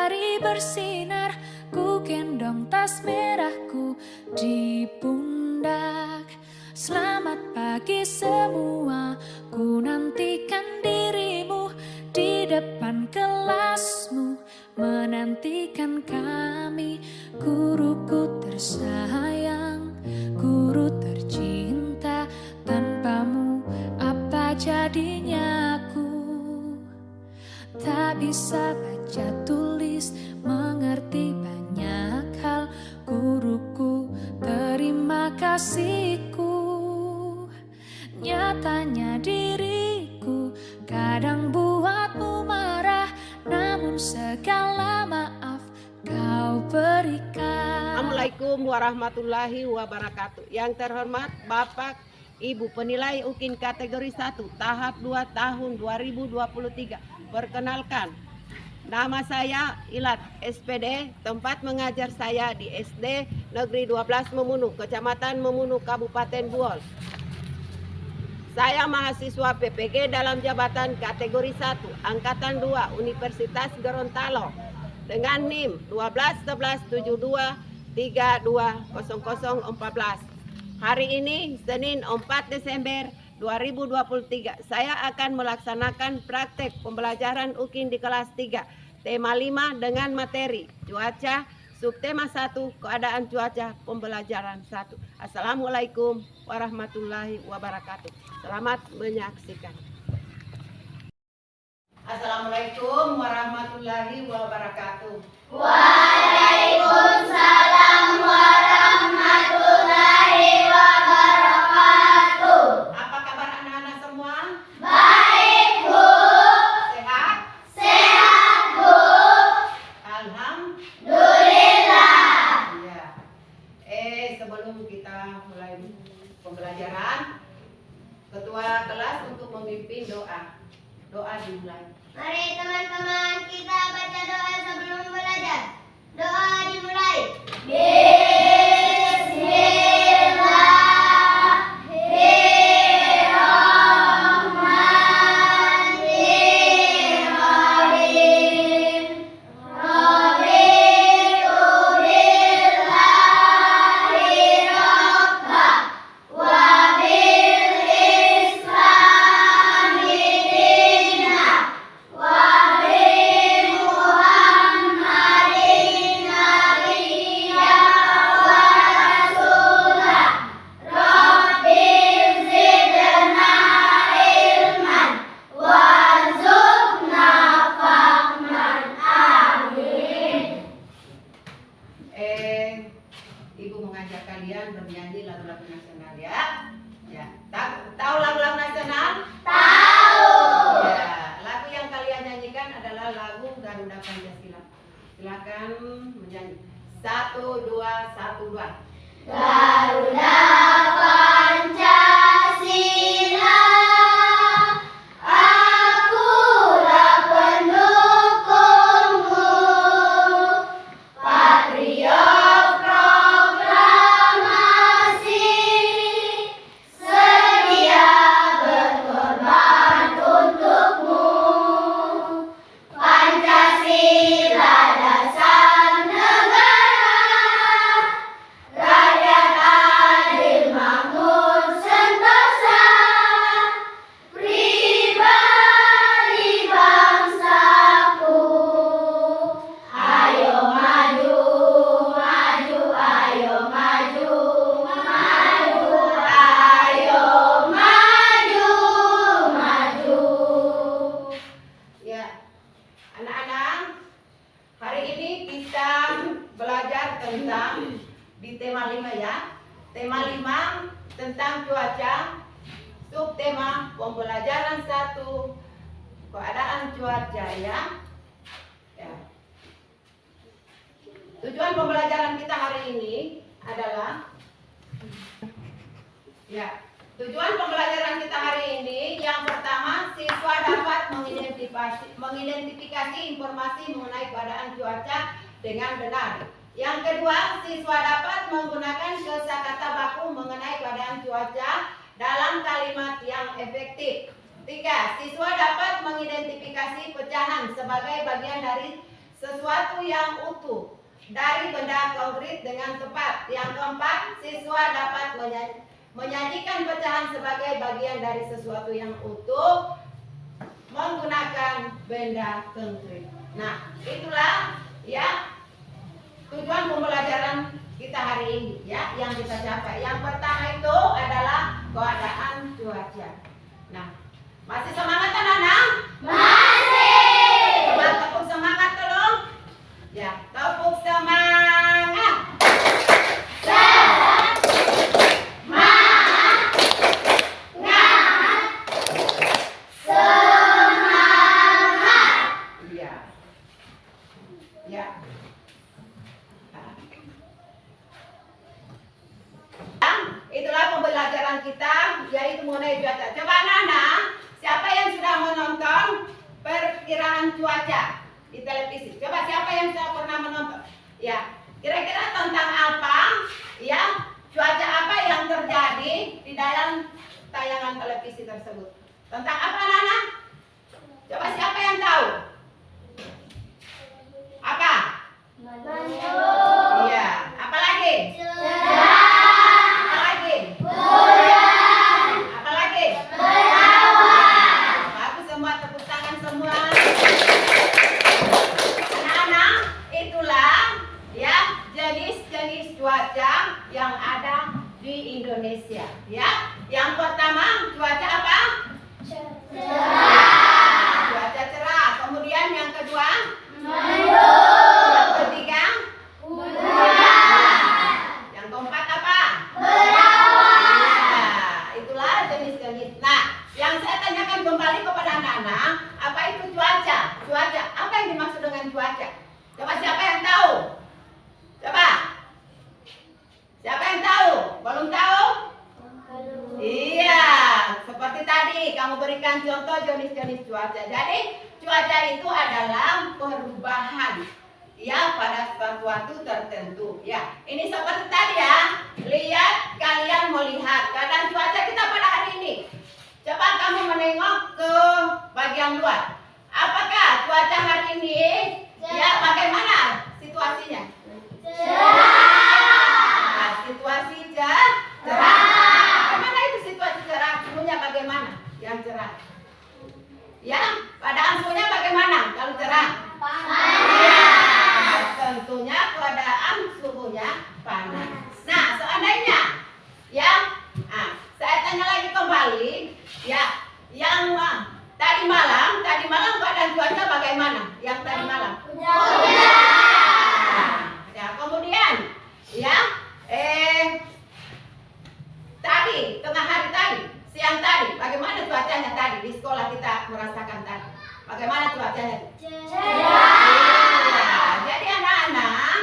matahari bersinar, ku gendong tas merahku di pundak. Selamat pagi semua, ku nantikan dirimu di depan kelasmu, menantikan kami. Guruku tersayang, guru tercinta, tanpamu apa jadinya aku? Tak bisa baca tulis, mengerti banyak hal. Guruku, terima kasihku. Nyatanya diriku kadang buatmu marah, namun segala maaf kau berikan. Assalamualaikum warahmatullahi wabarakatuh. Yang terhormat Bapak Ibu penilai UKIN kategori 1 tahap 2 tahun 2023. Perkenalkan, nama saya Ilat SPD, tempat mengajar saya di SD Negeri 12 Memunu, Kecamatan Memunu, Kabupaten Buol. Saya mahasiswa PPG dalam jabatan kategori 1, Angkatan 2, Universitas Gorontalo, dengan NIM 12.11.72.32.0014. Hari ini, Senin 4 Desember 2023, saya akan melaksanakan praktek pembelajaran UKIN di kelas 3, tema 5 dengan materi cuaca, subtema 1, keadaan cuaca, pembelajaran 1. Assalamualaikum warahmatullahi wabarakatuh. Selamat menyaksikan. Assalamualaikum warahmatullahi wabarakatuh. Waalaikumsalam warahmatullahi wabarakatuh. Apa kabar anak-anak semua? Baik, Bu. Sehat? Sehat, Bu. Alhamdulillah. Ya. Sebelum kita mulai pembelajaran, ketua kelas untuk memimpin doa. Doa dimulai. Mari teman-teman kita baca doa sebelum belajar. Doa dimulai. Bismillahirrahmanirrahim. Raditu billahi rabba wa bil islami dina wa bi Muhammadin nabiyya wa rasulah. Rabbi zidna ilman warzuqna fahman. Amin. Ibu mengajak kalian bernyanyi lagu-lagu nasional ya. Ya. Tahu lagu-lagu nasional? Tahu. Ya. Lagu yang kalian nyanyikan adalah lagu Garuda Pancasila. Silakan menyanyi. 1, 2, 1, 2. Garuda Pancasila, akulah pendukungmu, patriot proklamasi, sedia berkorban untukmu. Pancasila dasar negara, rakyat adil makmur sentosa, pribadi bangsaku. Ayo maju, maju, ayo maju, maju, ayo maju, maju. Ya. Anak-anak, hari ini kita belajar tentang di tema 5 ya. Tema 5 tentang cuaca, subtema pembelajaran 1, keadaan cuaca ya. Ya. Tujuan pembelajaran kita hari ini adalah tujuan pembelajaran kita hari ini yang pertama, siswa dapat mengidentifikasi informasi mengenai keadaan cuaca dengan benar. Yang kedua, siswa dapat menggunakan kosakata baku mengenai keadaan cuaca dalam kalimat yang efektif. 3. Siswa dapat mengidentifikasi pecahan sebagai bagian dari sesuatu yang utuh dari benda konkret dengan tepat. Yang keempat, siswa dapat menyajikan pecahan sebagai bagian dari sesuatu yang utuh menggunakan benda konkret. Nah, itulah ya tujuan pembelajaran kita hari ini ya yang kita capai. Yang pertama itu adalah keadaan cuaca. Nah, masih semangat anak-anak? Masih. Coba tepuk semangat dulu. Ya, tepuk semangat. Iya. Ya. Itulah pembelajaran kita yaitu mengenai cuaca. Coba anak-anak, siapa yang sudah menonton perkiraan cuaca di televisi? Coba siapa yang sudah pernah menonton? Ya, kira-kira tentang apa? Ya, cuaca apa yang terjadi di dalam tayangan televisi tersebut? Tentang apa anak-anak? Coba siapa yang tahu? Apa? Iya, apa lagi? Apa lagi? Apa lagi? Bagus semua, tepuk tangan semua. Anak-anak, itulah ya jenis-jenis cuaca yang ada di Indonesia. Ya, yang pertama cuaca apa? Cuaca cerah. Kemudian yang kedua? Yang ketiga? Yang keempat apa? Itulah jenis-jenis. Nah, yang saya tanyakan kembali kepada anak-anak, apa itu cuaca? Cuaca, apa yang dimaksud dengan cuaca? Coba siapa yang tahu? Coba. Siapa yang tahu? Belum tahu? Iya, seperti tadi kamu berikan contoh jenis-jenis cuaca. Jadi, cuaca itu adalah perubahan ya pada suatu waktu tertentu. Ya, ini seperti tadi ya. Lihat, kalian melihat keadaan cuaca kita pada hari ini. Coba kamu menengok ke bagian luar. Apakah cuaca hari ini ya bagaimana situasinya? Nah, situasi cerah. Bagaimana itu situasi cerah? Suhunya bagaimana? Yang cerah. Ya, keadaan suhunya bagaimana kalau cerah? Tentunya keadaan suhunya panas. Nah, seandainya ya, saya tanya lagi kembali, ya, yang tadi malam keadaan cuaca bagaimana? Yang tadi malam? Ya, kemudian, ya, tadi tengah hari tadi, siang tadi, bagaimana cuacanya tadi di sekolah kita merasakan tadi? Bagaimana cuacanya? Jadi anak-anak,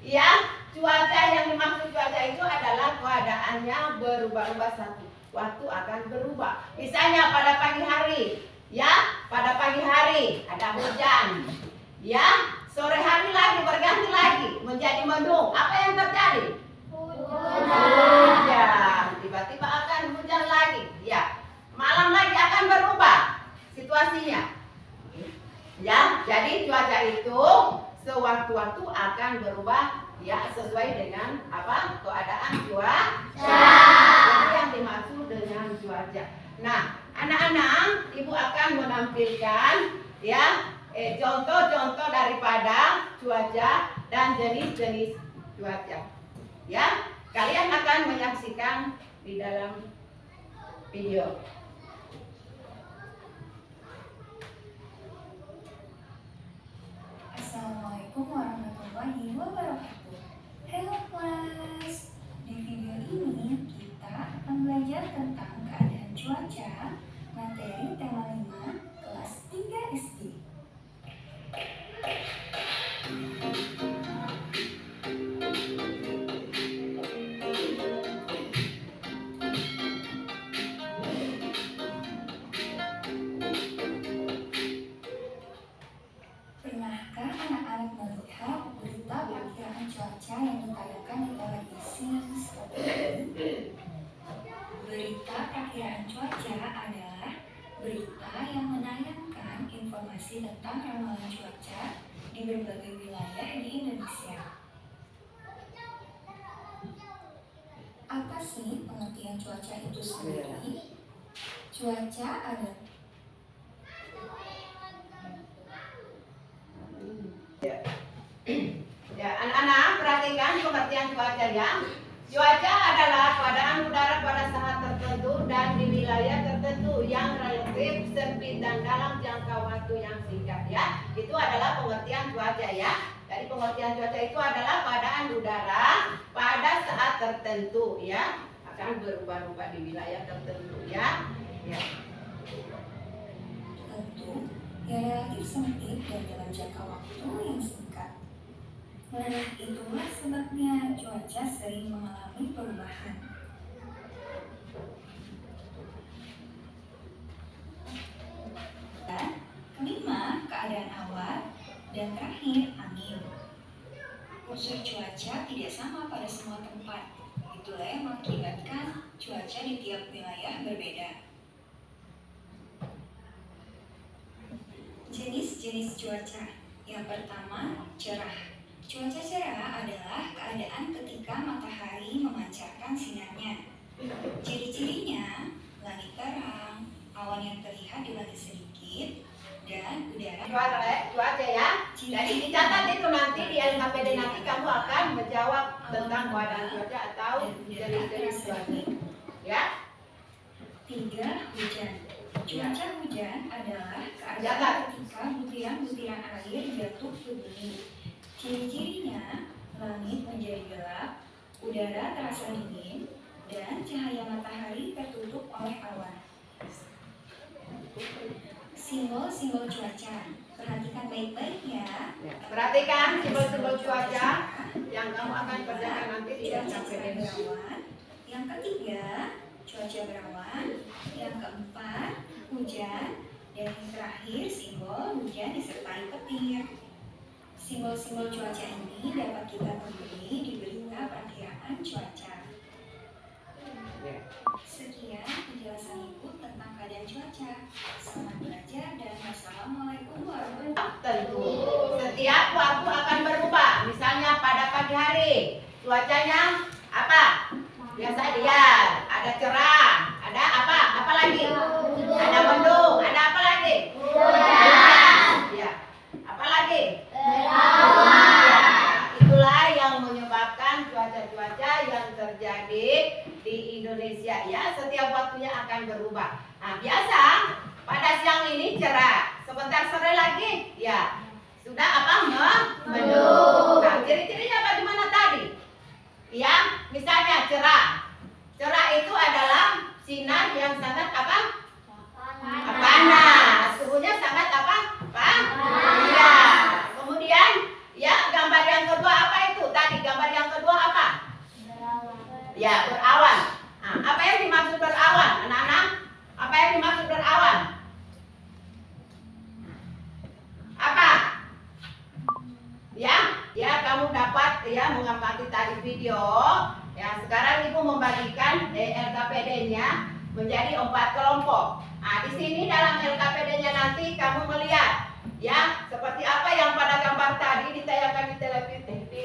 ya cuaca yang dimaksud cuaca itu adalah keadaannya berubah-ubah satu waktu akan berubah. Misalnya pada pagi hari, ya pada pagi hari ada hujan, ya sore hari lagi berganti lagi menjadi mendung. Apa yang terjadi? Hujan. Tiba-tiba akan hujan lagi, ya malam lagi akan berubah situasinya. Ya, jadi cuaca itu sewaktu-waktu akan berubah ya sesuai dengan apa keadaan cuaca. Itu yang dimaksud dengan cuaca. Nah, anak-anak, ibu akan menampilkan ya contoh-contoh daripada cuaca dan jenis-jenis cuaca. Ya, kalian akan menyaksikan di dalam video. Assalamualaikum warahmatullahi wabarakatuh. Halo kelas. Di video ini kita akan belajar tentang keadaan cuaca, materi tema 5, kelas 3 SD. Pernahkah anak-anak melihat berita perkiraan cuaca yang ditayangkan di televisi seperti ini? Berita perkiraan cuaca adalah berita yang menayangkan informasi tentang ramalan cuaca di di berbagai wilayah di Indonesia. Apa sih pengertian cuaca itu sendiri? Cuaca adalah Ya, anak-anak perhatikan pengertian cuaca ya. Cuaca adalah keadaan udara pada saat tertentu dan di wilayah tertentu yang relatif sempit dan dalam jangka waktu yang singkat ya. Itu adalah pengertian cuaca ya. Jadi pengertian cuaca itu adalah keadaan udara pada saat tertentu ya. Akan berubah-ubah di wilayah tertentu ya. Ya. tentu yang relatif sempit dan dalam jangka waktu yang singkat. Oleh itulah sebabnya cuaca sering mengalami perubahan. Dan kelima, keadaan awan, dan terakhir, angin. Unsur cuaca tidak sama pada semua tempat. Itulah yang mengakibatkan cuaca di tiap wilayah berbeda. Jenis-jenis cuaca. Yang pertama, cerah. Cuaca cerah adalah keadaan ketika matahari memancarkan sinarnya. Ciri-cirinya, langit terang, awan yang terlihat di langit sedikit, dan udara. Cuaca ya. Jadi dicatat itu nanti di LKPD nanti kamu akan menjawab tentang keadaan cuaca atau jenis-jenis cuaca. Ya. 3. Hujan. Cuaca hujan adalah keadaan ketika butiran-butiran air jatuh ke bumi. Ciri-cirinya, langit menjadi gelap, udara terasa dingin, dan cahaya matahari tertutup oleh awan. Simbol-simbol cuaca. Perhatikan baik-baik ya. Perhatikan simbol-simbol cuaca yang kamu akan kerjakan nanti di Cuaca LKPD. berawan. Yang ketiga, cuaca berawan. Yang keempat, hujan. Dan yang terakhir, simbol hujan disertai petir. Simbol-simbol cuaca ini dapat kita temui di berita perkiraan cuaca. Sekian penjelasan Ibu tentang keadaan cuaca. Selamat belajar dan wassalamualaikum warahmatullahi wabarakatuh. Tentu setiap waktu akan berubah. Misalnya pada pagi hari cuacanya apa? Biasa dia ada cerah, ada apa? Apa lagi? Ada mendung, ada apa lagi? Ya. Apa lagi? Ya. Itulah yang menyebabkan cuaca-cuaca yang terjadi di Indonesia ya. Setiap waktunya akan berubah. Nah, biasa pada siang ini cerah, sebentar sore lagi ya sudah apa? Mendung. Nah, ciri-cirinya bagaimana tadi? Ya, misalnya cerah. Cerah itu adalah sinar yang sangat apa? Panas. Suhunya sangat apa? Ya. Kemudian ya, gambar yang kedua apa itu? Tadi gambar yang kedua apa? Ya, berawan. Nah, apa yang dimaksud berawan, anak-anak? Apa yang dimaksud berawan? Apa? Ya, kamu dapat ya mengamati tadi video. Ya, sekarang Ibu membagikan LKPD-nya menjadi 4 kelompok. Nah, di sini dalam LKPD-nya nanti kamu melihat ya seperti apa yang pada gambar tadi ditayangkan di televisi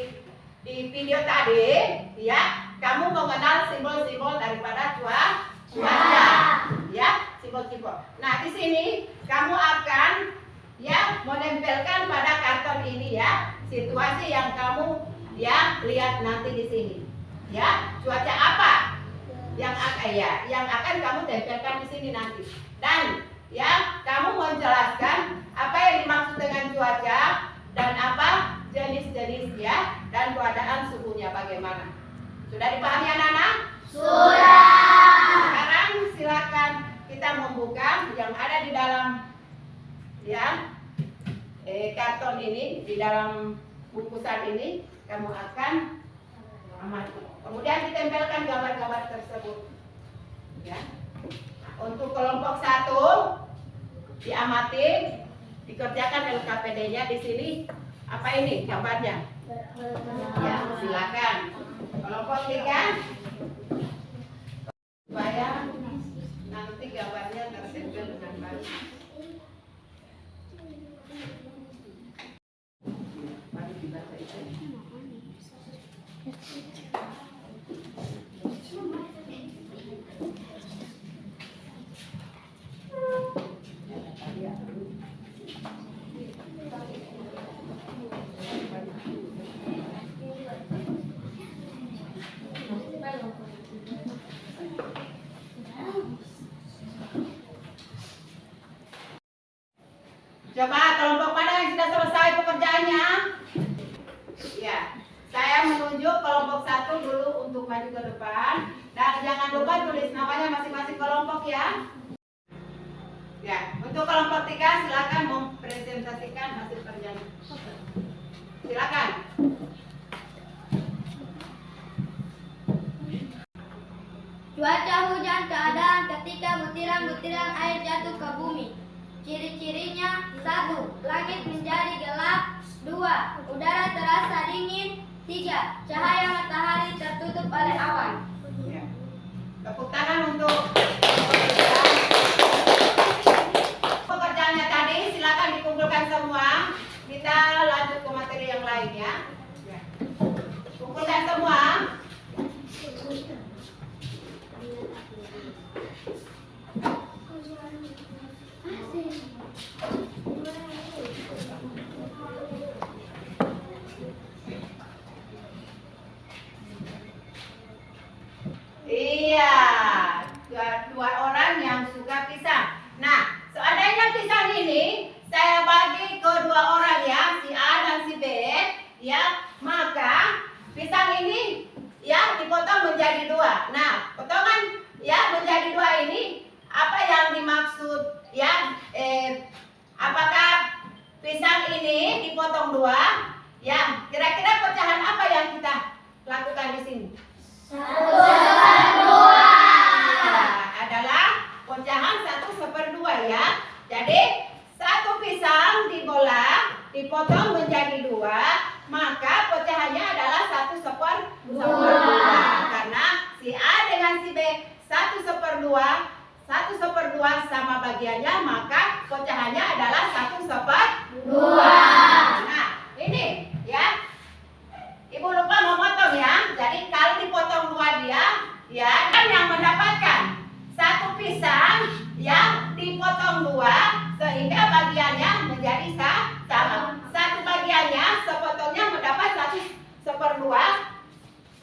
di video tadi ya. Kamu mengenal simbol-simbol daripada cuaca ya, simbol-simbol. Nah, di sini kamu akan ya menempelkan pada karton ini ya situasi yang kamu ya lihat nanti di sini ya. Cuaca apa yang akan kamu tempelkan di sini nanti, dan ya kamu menjelaskan apa yang dimaksud dengan cuaca dan apa jenis-jenis ya, dan keadaan suhunya bagaimana. Sudah dipahami anak-anak? Sudah. Sekarang silakan kita membuka yang ada di dalam ya karton ini, di dalam bungkusan ini kamu akan amati. Kemudian ditempelkan gambar-gambar tersebut. Ya. Untuk kelompok 1 diamati, dikerjakan LKPD-nya di sini. Apa ini gambarnya? Ya, silakan. Kelompok 3 supaya nanti gambarnya tertempel dengan baik. Coba kelompok mana yang sudah selesai pekerjaannya? Ya, saya menunjuk kelompok 1 dulu untuk maju ke depan. Dan jangan lupa tulis namanya masing-masing kelompok ya. Ya, untuk kelompok 3 silakan mempresentasikan hasil kerjanya. Silakan. Cuaca hujan keadaan ketika butiran-butiran air jatuh ke bumi. Ciri-cirinya: 1. Langit menjadi gelap. 2. Udara terasa dingin. 3. Cahaya matahari tertutup oleh awan. Ya. Tepuk tangan untuk pekerjaannya tadi. Silakan dikumpulkan semua. Kita lanjut ke materi yang lain ya. Ya. Kumpulkan semua. Iya, dua orang yang suka pisang. Nah, seandainya pisang ini saya bagi ke 2 orang ya, si A dan si B, ya, maka pisang ini ya dipotong menjadi 2. Nah, potongan ya menjadi 2 ini apa yang dimaksud ya? Apakah pisang ini dipotong 2? Ya, kira-kira pecahan apa yang kita lakukan di sini? 1/2. Adalah pecahan 1/2 ya. Jadi 1 pisang dibelah, dipotong menjadi 2, maka pecahannya adalah 1/2. Karena si A dengan si B 1/2, 1/2 sama bagiannya, maka pecahannya adalah 1/2. Nah, ini ya. Ibu lupa memotong ya. Jadi kalau dipotong 2 dia, ya, dan yang mendapatkan 1 pisang ya dipotong 2 sehingga bagiannya menjadi sama. 1 bagiannya sepotongnya mendapat 1/2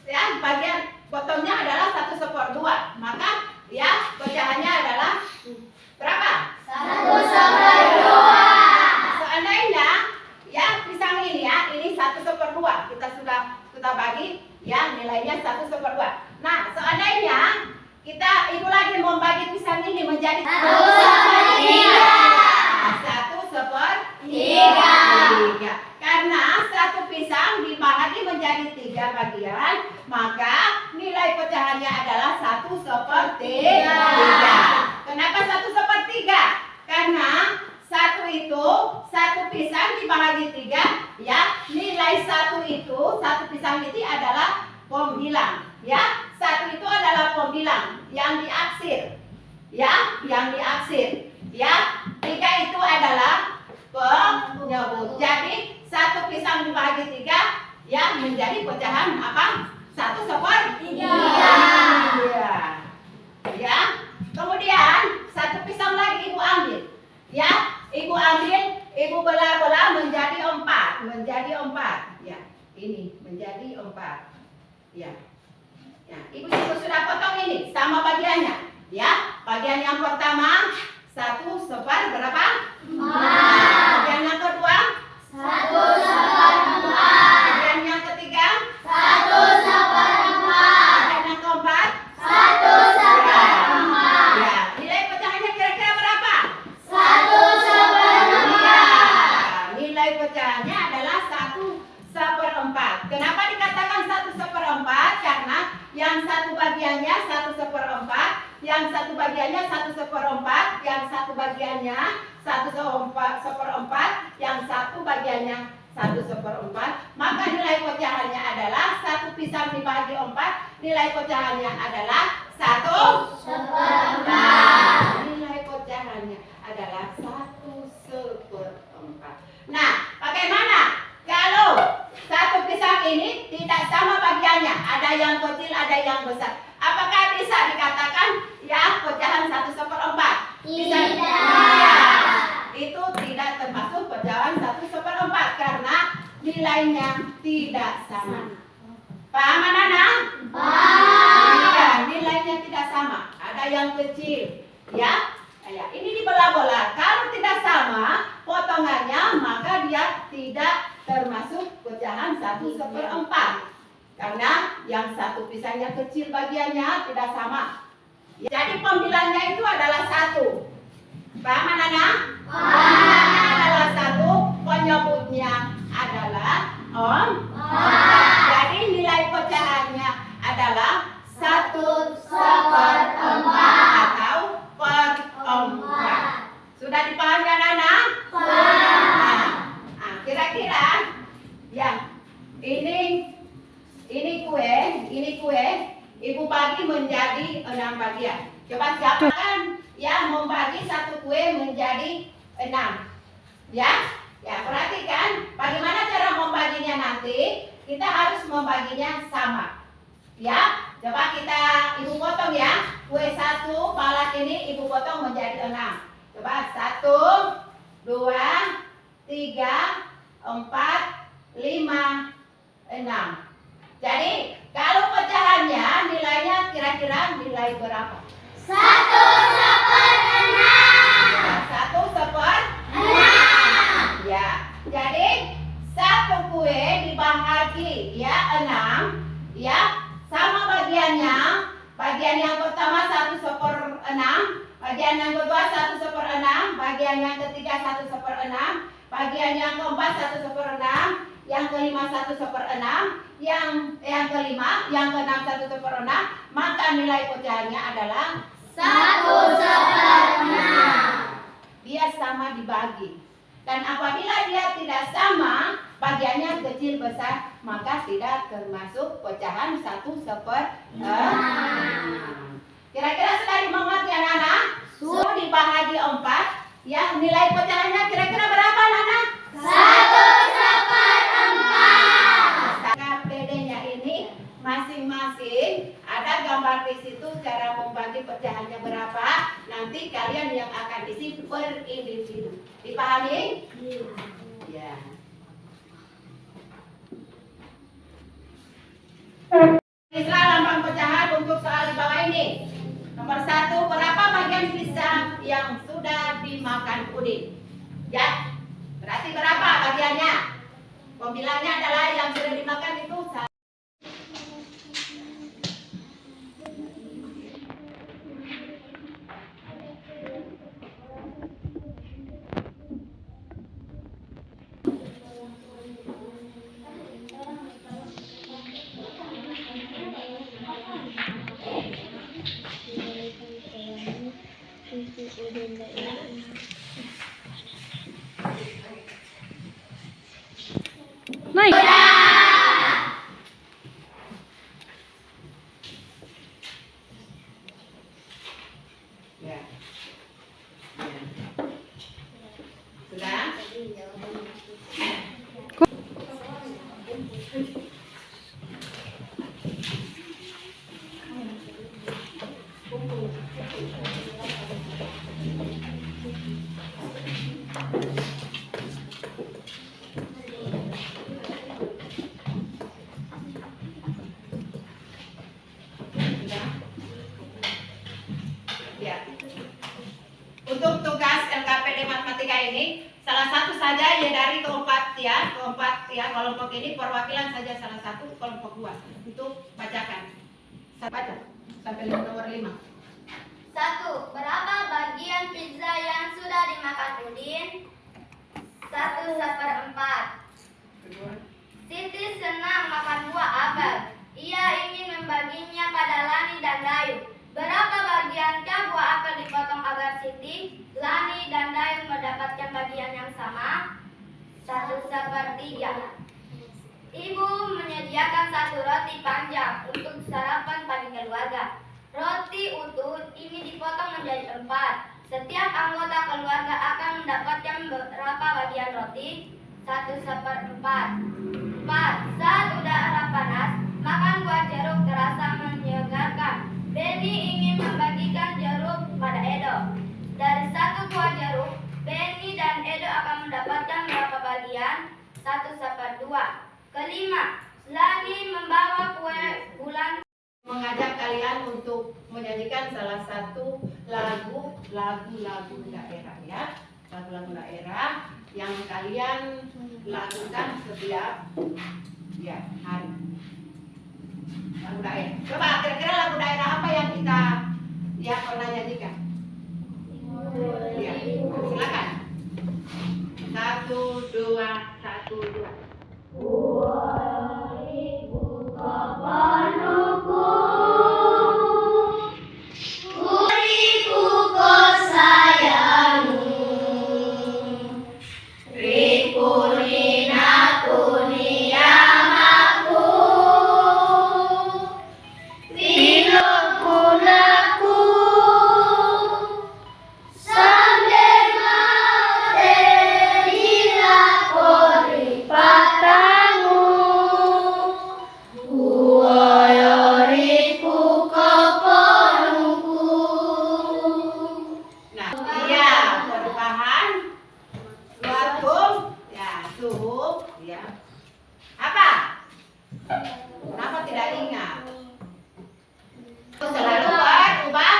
ya, bagian potongnya adalah 1/2. Maka ya pecahannya adalah berapa? 1/2. Seandainya ya pisang ini ya, ini 1/2 kita bagi ya, nilainya 1/2. Nah, seandainya ibu lagi membagi pisang ini menjadi 1/3. Karena 1 pisang dibagi menjadi 3 bagian, maka nilai pecahannya adalah 1/3. Kenapa 1/3? Karena 1 pisang dibagi 3 ya, nilai 1 pisang itu adalah pembilang ya. 1 itu adalah pembilang yang diaksir ya, ya. 3 itu adalah penyebut. Jadi 1 pisang dibagi 3 ya menjadi pecahan apa? 1/3. Ya. Ya. Kemudian 1 pisang lagi ibu ambil ya. Ibu belah-belah menjadi 4. Ya, ini menjadi 4. Ya. Ya, ibu juga sudah potong ini sama bagiannya. Ya, bagian yang pertama 1/4 berapa? 4. Bagian yang kedua 1/4. bagian yang ketiga 1/4. bagian yang keempat 1/4. ya. Nilai pecahannya kira-kira berapa? 1/4. Nilai pecahannya adalah 1/4. Kenapa dikatakan 1/4? Karena yang satu bagiannya 1/4, yang satu bagiannya 1/4, yang satu bagiannya 1/4, yang satu bagiannya 1/4. Maka nilai pecahannya adalah 1 pisang dibagi 4. Nilai pecahannya adalah 1/4. Nilai pecahannya adalah 1/4. Nah, bagaimana kalau yang kecil, ada yang besar. Apakah bisa dikatakan ya pecahan 1/4? Bisa? Tidak. Itu tidak termasuk pecahan 1/4 karena nilainya tidak sama. Paham anak-anak? Iya, nilainya tidak sama. Ada yang kecil, ya. Ini dibelah-belah. Kalau tidak sama potongannya, maka dia tidak termasuk pecahan 1/4. Karena yang satu pisahnya kecil bagiannya tidak sama. Jadi pembilangnya itu adalah 1. Paham anak-anak? Pembilangnya adalah 1, penyebutnya adalah 4. Jadi nilai pecahannya adalah 1/4 atau per 4. Sudah dipahami anak-anak? Nah, kira-kira ya ini kue ibu bagi menjadi 6 bagian. Coba siapkan yang membagi satu kue menjadi 6. Ya, perhatikan bagaimana cara membaginya nanti. Kita harus membaginya sama. Ya, coba ibu potong ya. Kue 1 balak ini ibu potong menjadi 6. Coba 1, 2, 3, 4, 5, 6. Jadi kalau pecahannya nilainya kira-kira nilai berapa? 1/6. Ya, jadi satu kue dibagi ya 6, ya sama bagiannya. Bagian yang pertama 1/6, bagian yang kedua 1/6, bagian yang ketiga 1/6, bagian yang keempat 1/6, yang kelima 1/6, yang kelima, yang keenam 1/6, maka nilai pecahannya adalah 1/6. Dia sama dibagi. Dan apabila dia tidak sama, bagiannya kecil besar, maka tidak termasuk pecahan 1/6. Kira-kira sudah dimengerti anak-anak? Sudah dibagi 4, ya nilai pecahannya kira-kira berapa anak-anak? 1/4. KPD-nya ini masing-masing ada gambar di situ cara membagi pecahannya berapa. Nanti kalian yang akan isi per individu. Dipahami? Ya. Inilah lambang pecahan untuk soal di bawah ini. Nomor 1, berapa bagian pisang yang sudah dimakan Udin? Ya, berarti berapa bagiannya? Pembilangnya adalah yang sudah dimakan itu 1. Naik. Ya. Sudah? Ya. Untuk tugas LKPD matematika ini salah satu saja ya dari keempat kelompok ini perwakilan saja salah satu kelompok 2 untuk bacakan. Saya baca sampai nomor 5. 1. Berapa bagian pizza yang sudah dimakan Udin? 1/4. Siti senang makan buah apel. Ia ingin membaginya pada Lani dan Dayu. Berapa bagiankah buah apel dipotong agar Siti, Lani, dan Dayu mendapatkan bagian yang sama? 1/3. Ibu menyediakan 1 roti panjang untuk sarapan pagi keluarga. Roti utuh ini dipotong menjadi 4. Setiap anggota keluarga akan mendapatkan berapa bagian roti? 1/4. 4. Saat udara panas, makan buah jeruk filsafat 2. Kelima, Selani membawa kue bulan. Mengajak kalian untuk menyanyikan salah satu lagu daerah ya. Lagu-lagu daerah yang kalian lakukan setiap ya hari. Lagu daerah. Coba kira-kira lagu daerah apa yang kita pernah nyanyikan? Ya, silakan. 1, 2, 1, 2. Kenapa tidak ingat? Selalu berubah.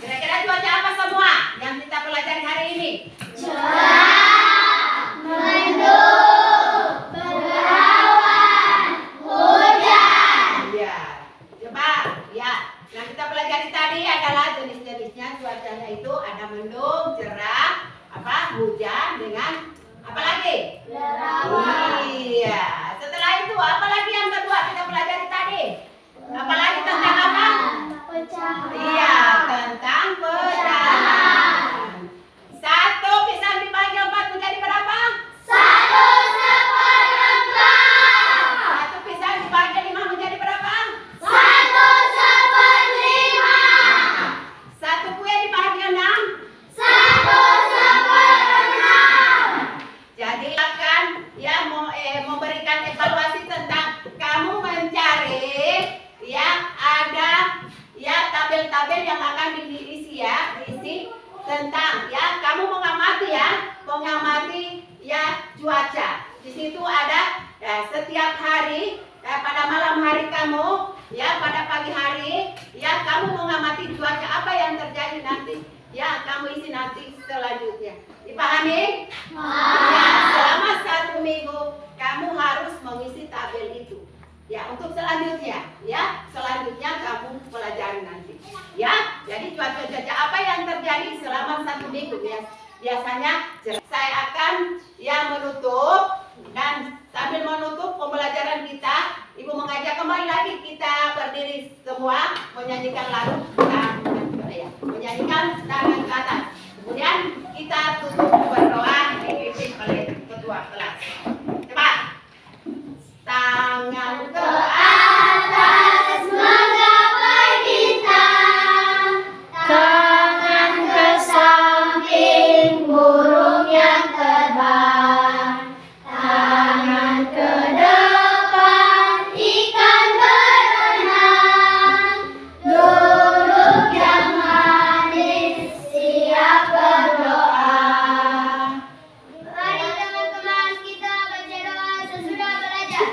Kira-kira cuaca apa semua yang kita pelajari hari ini? Cerah, mendung, berawan, hujan. Ya, coba ya. Yang kita pelajari tadi adalah jenis-jenisnya cuacanya itu ada mendung, cerah, hujan dengan apa lagi? Berawan. Iya. Setelah itu apa lagi yang kedua kita pelajari tadi? Apalagi tentang apa? Pecahan. Iya, tentang pecahan. 1 pisang dibagi 4 menjadi berapa? 1/4. 1 pisang dibagi 5 menjadi berapa? 1/5. 1 kue dibagi 6. 1/6. Jadi akan memberikan evaluasi tentang kamu mencari ada tabel-tabel yang akan diisi tentang kamu mengamati cuaca. Di situ ada setiap hari pada malam hari kamu pada pagi hari kamu mengamati cuaca apa yang terjadi nanti kamu isi nanti selanjutnya. Dipahami? Ya, selama 1 minggu kamu harus mengisi tabel itu. Ya, untuk selanjutnya kamu pelajari nanti. Ya, jadi cuaca apa yang terjadi selama 1 minggu biasanya saya akan menutup, dan sambil menutup pembelajaran kita, Ibu mengajak kembali lagi kita berdiri semua menyanyikan lagu, menyanyikan tangan ke atas. Kemudian kita tutup berdoa dipimpin oleh ketua kelas. Coba. Tangan ke atas menggapai bintang, tangan ke samping burung yang terbang, tangan ke depan ikan berenang, duduk yang manis siap berdoa. Mari teman-teman kita baca doa sesudah belajar.